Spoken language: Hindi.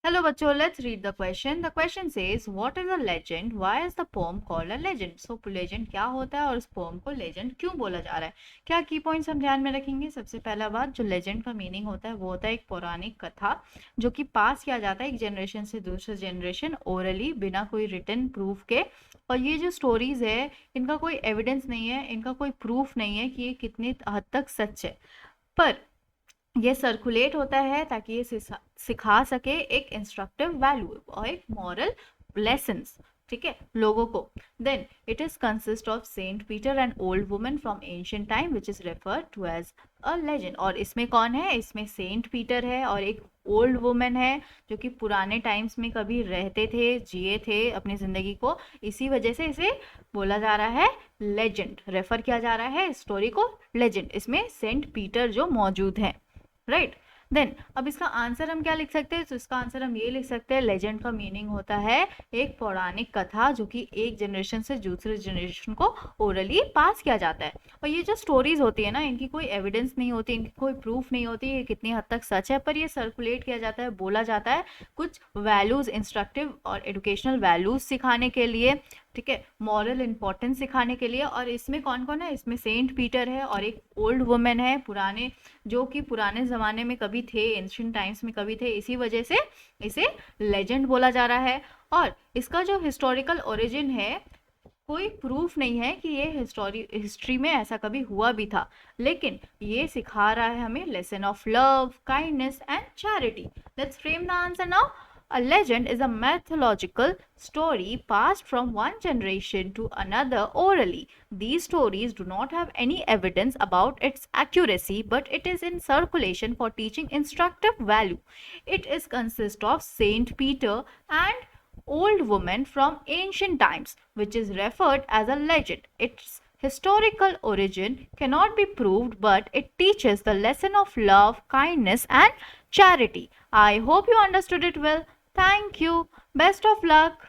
Hello, बच्चों. Let's read the question. The question says, "What is a legend? Why is the poem called a legend?" So, legend क्या होता है और उस poem को legend क्यों बोला जा रहा है? क्या की पॉइंट्स हम ध्यान में रखेंगे? सबसे पहला बात, जो legend का मीनिंग होता है वो होता है एक पौराणिक कथा जो कि पास किया जाता है एक जनरेशन से दूसरे जनरेशन ओरली, बिना कोई रिटन प्रूफ के. और ये जो स्टोरीज है इनका कोई एविडेंस नहीं है, इनका कोई प्रूफ नहीं है कि ये कितनी हद तक सच है, पर ये सर्कुलेट होता है ताकि ये सिखा सके एक इंस्ट्रक्टिव वैल्यू और एक मॉरल लेसन्स, ठीक है, लोगों को. Then it is consist of saint Peter and old woman from ancient time which is referred to as a legend. और इसमें कौन है? इसमें सेंट पीटर है और एक ओल्ड वुमन है जो कि पुराने टाइम्स में कभी रहते थे, जिए थे अपनी जिंदगी को. इसी वजह से इसे बोला जा रहा है लेजेंड, रेफर किया जा रहा है स्टोरी को लेजेंड. इसमें सेंट पीटर जो मौजूद है, राइट. देन अब इसका आंसर हम क्या लिख सकते हैं? तो इसका आंसर हम ये लिख सकते हैं, लेजेंड का मीनिंग होता है एक पौराणिक कथा जो कि एक जनरेशन से दूसरे जनरेशन को ओरली पास किया जाता है. और ये जो स्टोरीज होती है ना, इनकी कोई एविडेंस नहीं होती, इनकी कोई प्रूफ नहीं होती ये कितनी हद तक सच है, पर ये सर्कुलेट किया जाता है, बोला जाता है कुछ वैल्यूज, इंस्ट्रक्टिव और एजुकेशनल वैल्यूज सिखाने के लिए, ठीक है, मॉरल इंपॉर्टेंस सिखाने के लिए. और इसमें कौन कौन है? इसमें सेंट पीटर है और एक ओल्ड वुमेन है, पुराने, जो कि पुराने ज़माने में कभी थे, एंशिएंट टाइम्स में कभी थे. इसी वजह से इसे लेजेंड बोला जा रहा है. और इसका जो हिस्टोरिकल ओरिजिन है, कोई प्रूफ नहीं है कि ये हिस्ट्री में ऐसा कभी हुआ भी था, लेकिन ये सिखा रहा है हमें lesson of love, kindness and charity. Let's frame the answer now. A legend is a mythological story passed from one generation to another orally. These stories do not have any evidence about its accuracy, but it is in circulation for teaching instructive value. It is consist of Saint Peter and old woman from ancient times, which is referred as a legend. Its historical origin cannot be proved, but it teaches the lesson of love, kindness, and charity. I hope you understood it well. Thank you. Best of luck.